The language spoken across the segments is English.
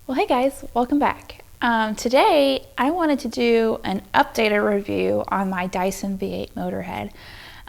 Well, hey guys, welcome back. Today I wanted to do an updated review on my Dyson V8 Motorhead.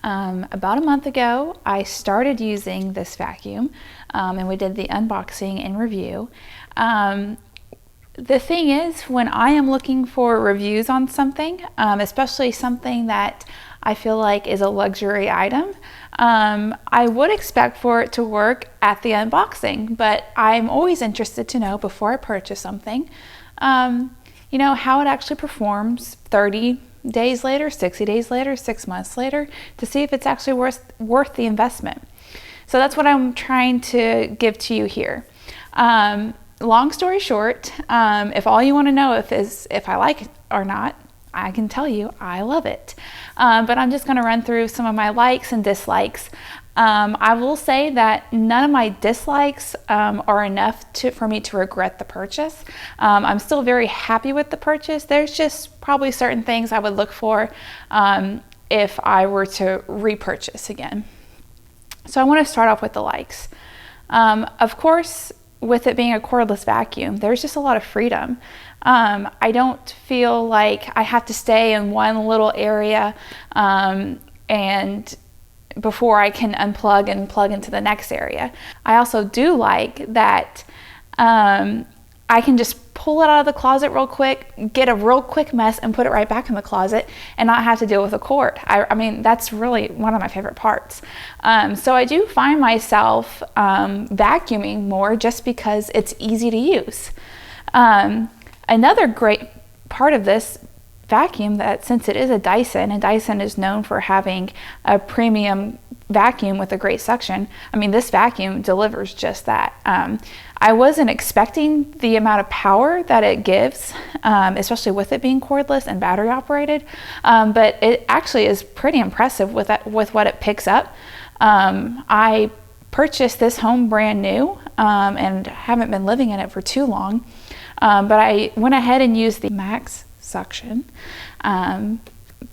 About a month ago, I started using this vacuum and we did the unboxing and review. The thing is, when I am looking for reviews on something, especially something that I feel like is a luxury item, I would expect for it to work at the unboxing, but I'm always interested to know before I purchase something, how it actually performs 30 days later, 60 days later, 6 months later, to see if it's actually worth the investment. So that's what I'm trying to give to you here. Long story short, if all you want to know is if I like it or not, I can tell you I love it. But I'm just going to run through some of my likes and dislikes. I will say that none of my dislikes are enough for me to regret the purchase. I'm still very happy with the purchase. There's just probably certain things I would look for if I were to repurchase again. So I want to start off with the likes. Of course, with it being a cordless vacuum, there's just a lot of freedom. I don't feel like I have to stay in one little area and before I can unplug and plug into the next area. I also do like that I can just pull it out of the closet real quick, get a real quick mess and put it right back in the closet and not have to deal with a cord. I mean, that's really one of my favorite parts. So I do find myself vacuuming more just because it's easy to use. Another great part of this vacuum, that since it is a Dyson, and Dyson is known for having a premium vacuum with a great suction, I mean, this vacuum delivers just that. I wasn't expecting the amount of power that it gives, especially with it being cordless and battery operated, but it actually is pretty impressive with what it picks up. I purchased this home brand new and haven't been living in it for too long, but I went ahead and used the max suction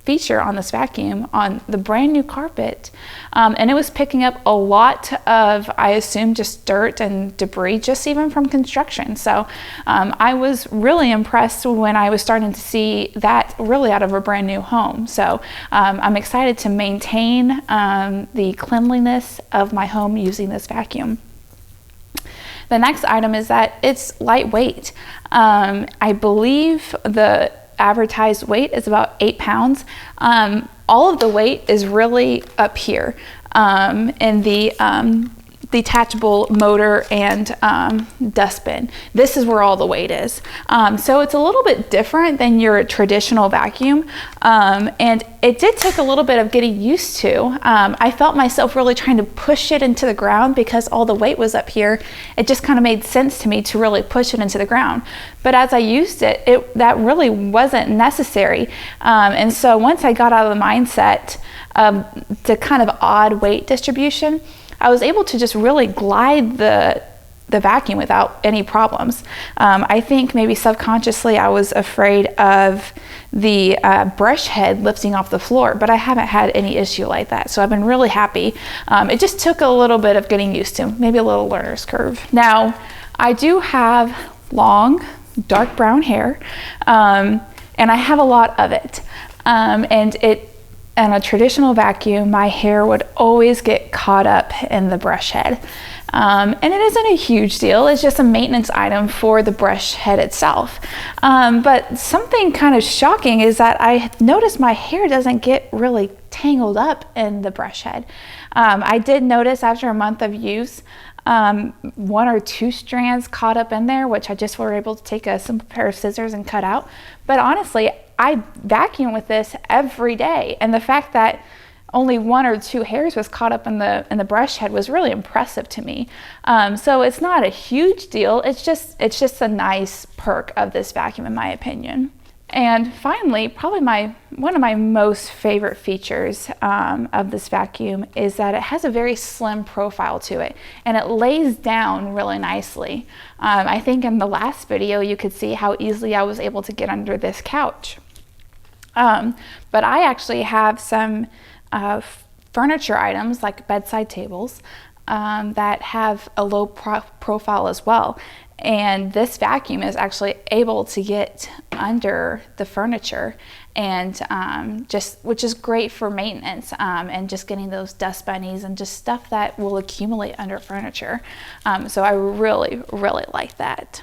feature on this vacuum on the brand new carpet, and it was picking up a lot of, I assume, just dirt and debris, just even from construction. So I was really impressed when I was starting to see that really out of a brand new home. So I'm excited to maintain the cleanliness of my home using this vacuum. The next item is that it's lightweight. I believe the advertised weight is about 8 pounds. All of the weight is really up here in the detachable motor and dustbin. This is where all the weight is. So it's a little bit different than your traditional vacuum, and it did take a little bit of getting used to. I felt myself really trying to push it into the ground because all the weight was up here. It just kind of made sense to me to really push it into the ground. But as I used it, that really wasn't necessary. And so once I got out of the mindset of the kind of odd weight distribution, I was able to just really glide the vacuum without any problems. I think maybe subconsciously I was afraid of the brush head lifting off the floor, but I haven't had any issue like that. So I've been really happy. It just took a little bit of getting used to, maybe a little learner's curve. Now, I do have long, dark brown hair, and I have a lot of it. In a traditional vacuum, my hair would always get caught up in the brush head. And it isn't a huge deal, it's just a maintenance item for the brush head itself. But something kind of shocking is that I noticed my hair doesn't get really tangled up in the brush head. I did notice after a month of use, 1 or 2 strands caught up in there, which I just were able to take a simple pair of scissors and cut out. But honestly, I vacuum with this every day, and the fact that only 1 or 2 hairs was caught up in the brush head was really impressive to me. So it's not a huge deal. It's just a nice perk of this vacuum, in my opinion. And finally, probably one of my most favorite features of this vacuum is that it has a very slim profile to it, and it lays down really nicely. I think in the last video you could see how easily I was able to get under this couch. But I actually have some furniture items like bedside tables that have a low profile as well. And this vacuum is actually able to get under the furniture, and which is great for maintenance, and just getting those dust bunnies and just stuff that will accumulate under furniture. So I really, really like that.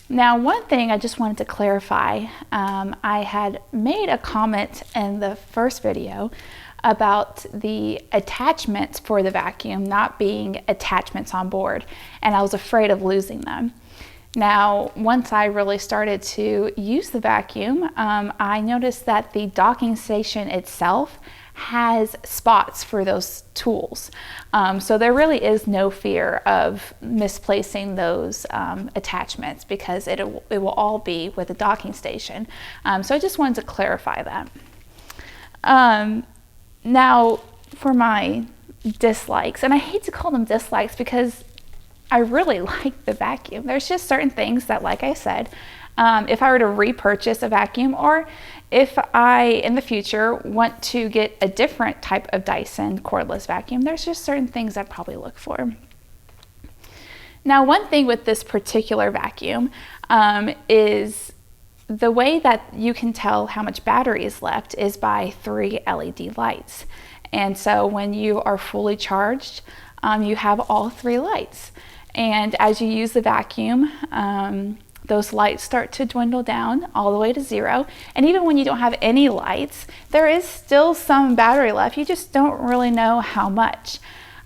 Now, one thing I just wanted to clarify, I had made a comment in the first video about the attachments for the vacuum not being attachments on board, and I was afraid of losing them. Now, once I really started to use the vacuum, I noticed that the docking station itself has spots for those tools. So there really is no fear of misplacing those attachments, because it will all be with the docking station. So I just wanted to clarify that. Now, for my dislikes, and I hate to call them dislikes because I really like the vacuum. There's just certain things that, like I said, if I were to repurchase a vacuum, or if I, in the future, want to get a different type of Dyson cordless vacuum, there's just certain things I'd probably look for. Now, one thing with this particular vacuum is the way that you can tell how much battery is left is by 3 LED lights. And so when you are fully charged, you have all 3 lights. And as you use the vacuum, those lights start to dwindle down all the way to 0. And even when you don't have any lights, there is still some battery left. You just don't really know how much.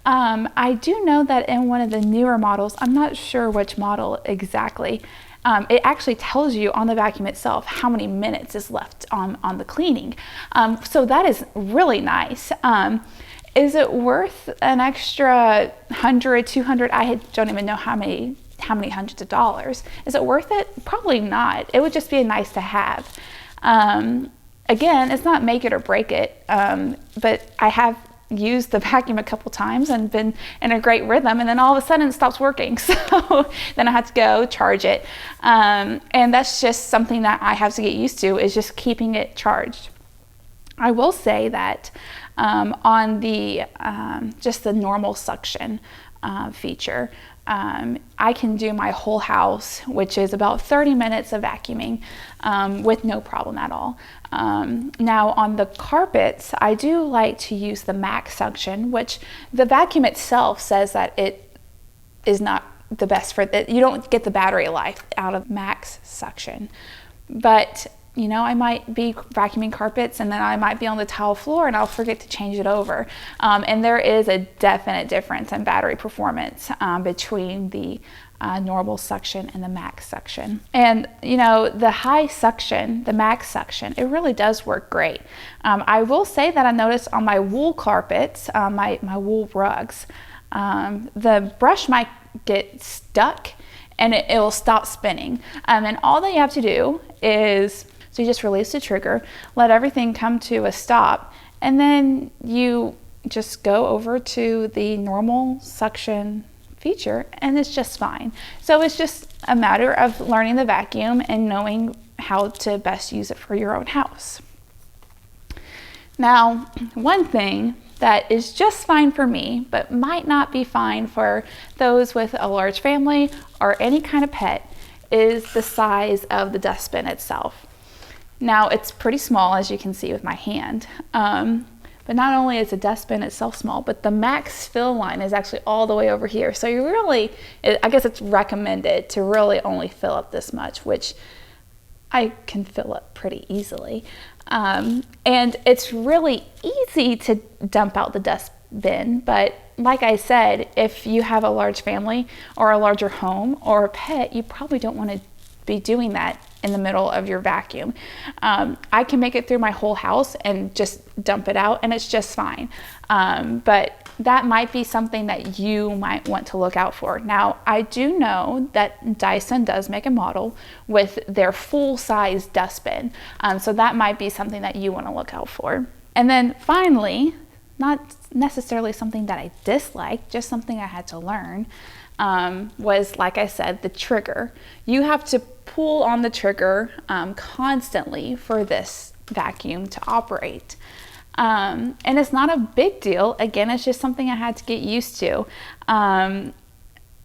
I do know that in one of the newer models, I'm not sure which model exactly, it actually tells you on the vacuum itself how many minutes is left on the cleaning. So that is really nice. Is it worth an extra $100, $200? I don't even know how many hundreds of dollars. Is it worth it? Probably not. It would just be nice to have. Again, it's not make it or break it, but I have used the vacuum a couple times and been in a great rhythm, and then all of a sudden it stops working. So then I had to go charge it. And that's just something that I have to get used to, is just keeping it charged. I will say that on the just the normal suction feature, I can do my whole house, which is about 30 minutes of vacuuming, with no problem at all. Now on the carpets, I do like to use the max suction, which the vacuum itself says that it is not the best for that. You don't get the battery life out of max suction. But you know, I might be vacuuming carpets and then I might be on the tile floor and I'll forget to change it over. And there is a definite difference in battery performance between the normal suction and the max suction. And you know, the high suction, the max suction, it really does work great. I will say that I noticed on my wool carpets, my wool rugs, the brush might get stuck and it will stop spinning. And all that you have to do is, so you just release the trigger, let everything come to a stop, and then you just go over to the normal suction feature and it's just fine. So it's just a matter of learning the vacuum and knowing how to best use it for your own house. Now, one thing that is just fine for me, but might not be fine for those with a large family or any kind of pet, is the size of the dustbin itself. Now, it's pretty small, as you can see with my hand. But not only is the dustbin itself small, but the max fill line is actually all the way over here. So you really, I guess it's recommended to really only fill up this much, which I can fill up pretty easily. And it's really easy to dump out the dustbin, but like I said, if you have a large family or a larger home or a pet, you probably don't want to be doing that in the middle of your vacuum. I can make it through my whole house and just dump it out and it's just fine. But that might be something that you might want to look out for. Now, I do know that Dyson does make a model with their full-size dustbin. So that might be something that you want to look out for. And then finally, not necessarily something that I disliked, just something I had to learn, was, like I said, the trigger. You have to pull on the trigger constantly for this vacuum to operate. And it's not a big deal. Again, it's just something I had to get used to.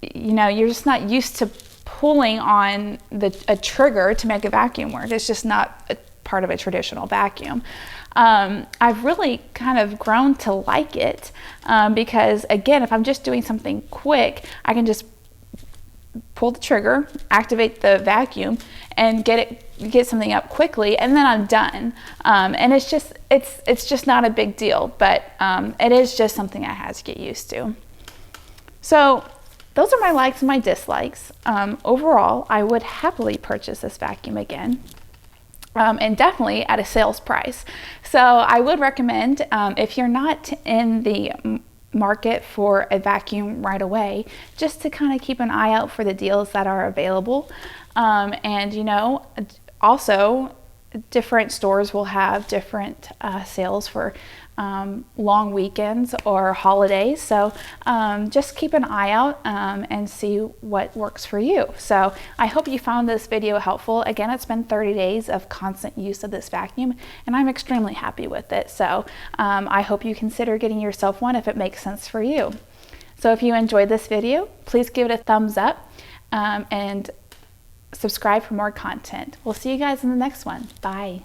you know, you're just not used to pulling on a trigger to make a vacuum work. It's just not a part of a traditional vacuum. I've really kind of grown to like it because, again, if I'm just doing something quick, I can just pull the trigger, activate the vacuum, and get something up quickly, and then I'm done. And it's just not a big deal, but it is just something I had to get used to. So those are my likes and my dislikes. Overall, I would happily purchase this vacuum again. And definitely at a sales price. So I would recommend, if you're not in the market for a vacuum right away, just to kind of keep an eye out for the deals that are available. And you know, also different stores will have different sales for long weekends or holidays. So just keep an eye out and see what works for you. So I hope you found this video helpful. Again, it's been 30 days of constant use of this vacuum, and I'm extremely happy with it. So I hope you consider getting yourself one if it makes sense for you. So if you enjoyed this video, please give it a thumbs up and subscribe for more content. We'll see you guys in the next one. Bye.